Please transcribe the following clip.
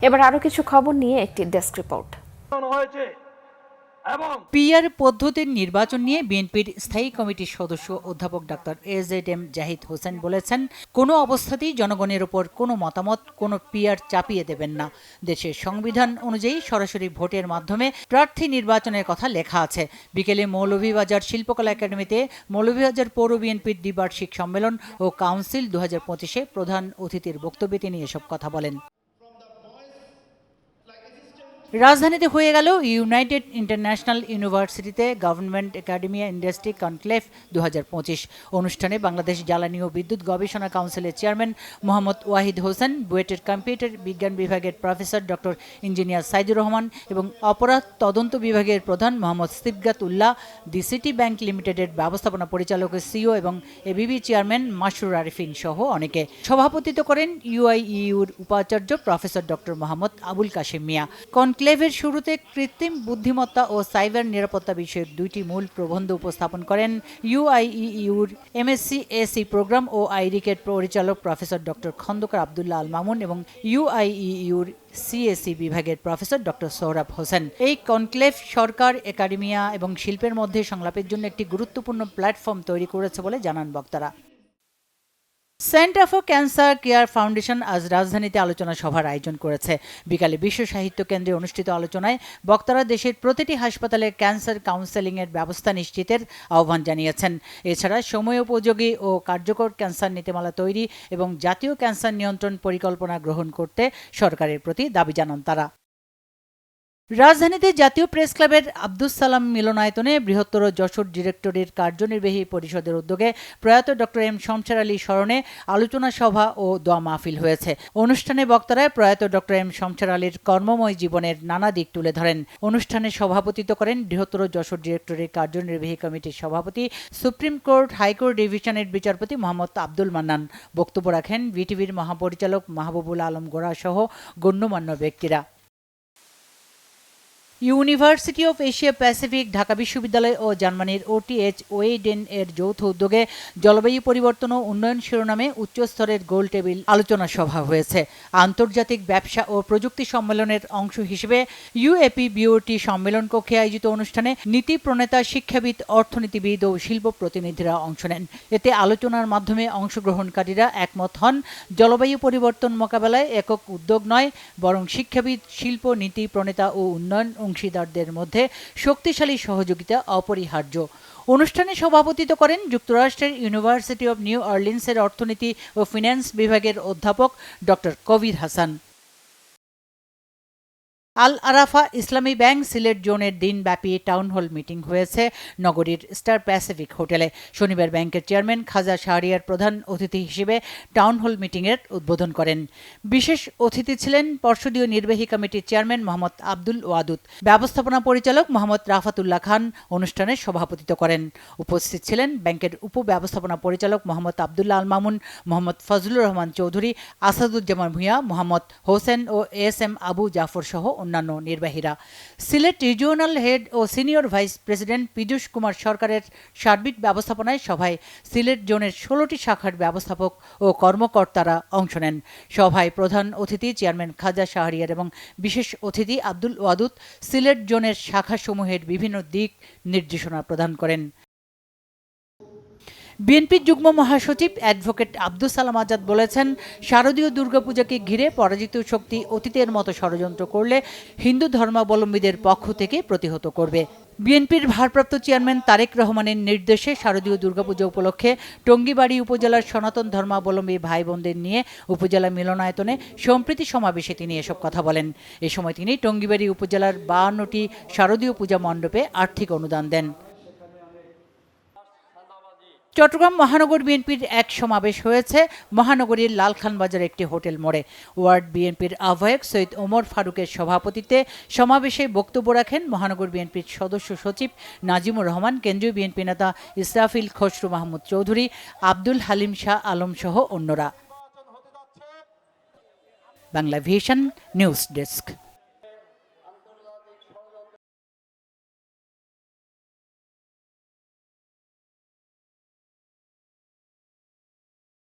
এবার আরো কিছু খবর নিয়ে একটি ডেস্ক রিপোর্ট। পিআর পদ্ধতির নির্বাচন নিয়ে বিএনপির স্থায়ী কমিটির সদস্য অধ্যাপক ডাক্তার এজেডএম জাহিদ হোসেন বলেছেন, কোনো অবস্থাতেই জনগণের ওপর কোনো মতামত, কোনো পিআর চাপিয়ে দেবেন না। দেশের সংবিধান অনুযায়ী সরাসরি ভোটের মাধ্যমে প্রার্থী নির্বাচনের কথা লেখা আছে। বিকেলে মৌলভীবাজার শিল্পকলা একাডেমিতে মৌলভীবাজার পৌর বিএনপির দ্বিবার্ষিক সম্মেলন ও কাউন্সিল 2025-এ প্রধান অতিথির বক্তব্যে তিনি এসব কথা বলেন। রাজধানীতে হয়ে গেল ইউনাইটেড ইন্টারন্যাশনাল ইউনিভার্সিটিতে গভর্নমেন্ট একাডেমিয়া ইন্ডাস্ট্রি কনক্লেভ 2025 অনুষ্ঠানে বাংলাদেশ জ্বালানি ও বিদ্যুৎ গবেষণা কাউন্সিলের চেয়ারম্যান মোহাম্মদ ওয়াহিদ হোসেন, বুয়েটের কম্পিউটার বিজ্ঞান বিভাগের professor doctor engineer Saidur Rahman এবং অপরাধ তদন্ত বিভাগের প্রধান মোহাম্মদ সিবগাত উল্লাহ, দি সিটি ব্যাংক লিমিটেডের ব্যবস্থাপনা পরিচালক সিইও এবং এবিবি চেয়ারম্যান মাসরুর আরিফিন সহ অনেকে। সভাপতিত্ব করেন ইউআইইউর উপাচার্য প্রফেসর ডক্টর মোহাম্মদ আবুল কাশেম মিয়া। কনক্লেভের শুরুতে কৃত্রিম বুদ্ধিমত্তা ও সাইবার নিরাপত্তা বিষয়ক দুইটি মূল প্রবন্ধ উপস্থাপন করেন ইউআইইউর এমএসসি প্রোগ্রাম ও আইরিকেট পরিচালক প্রফেসর ডক্টর খন্দকার আবদুল্লাহ আল মামুন এবং ইউআইইউর সিএসি বিভাগের প্রফেসর ডক্টর সোহরাব হোসেন। এই কনক্লেভ সরকার, একাডেমিয়া এবং শিল্পের মধ্যে সংলাপের জন্য একটি গুরুত্বপূর্ণ প্ল্যাটফর্ম তৈরি করেছে বলে জানান বক্তারা। Centre for cancer care foundation আজ রাজধানীতে আলোচনা সভার আয়োজন করেছে। বিকালে বিশ্ব সাহিত্য কেন্দ্রে অনুষ্ঠিত আলোচনায় বক্তারা দেশের প্রতিটি হাসপাতালে ক্যান্সার কাউন্সেলিংয়ের ব্যবস্থা নিশ্চিতের আহ্বান জানিয়েছেন। এছাড়া সময়োপযোগী ও কার্যকর ক্যান্সার নীতিমালা তৈরি এবং জাতীয় ক্যান্সার নিয়ন্ত্রণ পরিকল্পনা গ্রহণ করতে সরকারের প্রতি দাবি জানান তারা। রাজধানীতে জাতীয় প্রেস ক্লাবের আব্দুস সালাম মিলনায়তনে বৃহত্তর যশোর ডিরেক্টরের কার্যনির্বাহী পরিষদের উদ্যোগে প্রয়াত ডক্টর এম শমশের আলী স্মরণে আলোচনা সভা ও দোয়া মাহফিল হয়েছে। অনুষ্ঠানে বক্তারা প্রয়াত ডক্টর এম শমশের আলীর কর্মময় জীবনের নানা দিক তুলে ধরেন। অনুষ্ঠানে সভাপতিত্ব করেন বৃহত্তর যশোর ডিরেক্টরের কার্যনির্বাহী কমিটির সভাপতি, সুপ্রিম কোর্ট হাইকোর্ট ডিভিশনের বিচারপতি মোহাম্মদ আব্দুল মান্নান। বক্তব্য রাখেন বিটিভির মহাপরিচালক মাহবুবুল আলম গোড়া সহ গণ্যমান্য ব্যক্তিরা। University of Asia Pacific, Dhaka বিশ্ববিদ্যালয় ও জার্মানির ওটিএচ ওয়েডেন এর যৌথ উদ্যোগে জলবায়ু পরিবর্তন ও উন্নয়ন শিরোনামে উচ্চস্তরের গোল টেবিল আলোচনা সভা হয়েছে। আন্তর্জাতিক ব্যবসা ও প্রযুক্তি সম্মেলনের অংশ হিসেবে ইউএপি বিওটি সম্মেলন কক্ষে আয়োজিত অনুষ্ঠানে নীতি প্রণেতা, শিক্ষাবিদ, অর্থনীতিবিদ ও শিল্প প্রতিনিধিরা অংশ নেন। এতে আলোচনার মাধ্যমে অংশগ্রহণকারীরা একমত হন, জলবায়ু পরিবর্তন মোকাবেলায় একক উদ্যোগ নয়, বরং শিক্ষাবিদ, শিল্প, নীতি প্রণেতা ও উন্নয়ন অংশীদারদের মধ্যে শক্তিশালী সহযোগিতা অপরিহার্য। অনুষ্ঠানে সভাপতিত্ব করেন যুক্তরাষ্ট্রের ইউনিভার্সিটি অব নিউ অর্লিন্সের অর্থনীতি ও ফিন্যান্স বিভাগের অধ্যাপক ডক্টর কবির হাসান। আল আরাফা ইসলামী ব্যাংক সিলেট জোনের দিনব্যাপী টাউন হল মিটিং হয়েছে নগরীর স্টার প্যাসিফিক হোটেলে। শনিবার ব্যাংকের চেয়ারম্যান খাজা শাহরিয়ার প্রধান অতিথি হিসেবে টাউন হল মিটিংয়ের উদ্বোধন করেন। বিশেষ অতিথি ছিলেন পর্ষদীয় নির্বাহী কমিটির চেয়ারম্যান মোহাম্মদ আব্দুল ওয়াদুদ। ব্যবস্থাপনা পরিচালক মোহাম্মদ রাফাতুল্লাহ খান অনুষ্ঠানে সভাপতিত্ব করেন। উপস্থিত ছিলেন ব্যাংকের উপব্যবস্থাপনা পরিচালক মোহাম্মদ আবদুল্লাহ আল মামুন, মোহাম্মদ ফজলুর রহমান চৌধুরী, আসাদুজ্জামান ভূঁইয়া, মোহাম্মদ হোসেন ও এস.এম. আবু জাফর সহ অন্যান্য নির্বাহীরা। সিলেট রিজিওনাল হেড ও senior vice president Piyush Kumar সরকারের সার্বিক ব্যবস্থাপনায় সভায় সিলেট জোনের 16টি শাখার ব্যবস্থাপক ও কর্মকর্তারা অংশ নেন। সভায় প্রধান অতিথি চেয়ারম্যান খাজা শাহরিয়ার এবং বিশেষ অতিথি আব্দুল ওয়াদুদ সিলেট জোনের শাখাসমূহের বিভিন্ন দিক নির্দেশনা প্রদান করেন। বিএনপির যুগ্ম মহাসচিব অ্যাডভোকেট আব্দুস সালাম আজাদ বলেছেন, শারদীয় দুর্গাপূজাকে ঘিরে পরাজিত শক্তি অতীতের মতো ষড়যন্ত্র করলে হিন্দু ধর্মাবলম্বীদের পক্ষ থেকে প্রতিহত করবে। বিএনপির ভারপ্রাপ্ত চেয়ারম্যান তারেক রহমানের নির্দেশে শারদীয় দুর্গাপূজা উপলক্ষে টঙ্গীবাড়ি উপজেলার সনাতন ধর্মাবলম্বী ভাই বোনদের নিয়ে উপজেলা মিলনায়তনে সম্প্রীতি সমাবেশে তিনি এসব কথা বলেন। এ সময় তিনি টঙ্গীবাড়ি উপজেলার 52টি শারদীয় পূজা মণ্ডপে আর্থিক অনুদান দেন। চট্টগ্রাম মহানগর বিএনপির এক সমাবেশ হয়েছে মহানগরীর লালখানবাজার একটি হোটেল মোড়ে। ওয়ার্ড বিএনপির আহ্বায়ক সৈয়দ ওমর ফারুকের সভাপতিত্বে সমাবেশে বক্তব্য রাখেন মহানগর বিএনপির সদস্য সচিব নাজিমুর রহমান, কেন্দ্রীয় বিএনপি নেতা ইসরাফিল খসরু মাহমুদ চৌধুরী, আব্দুল হালিম শাহ আলম সহ অন্যরা। Bangla vision news desk.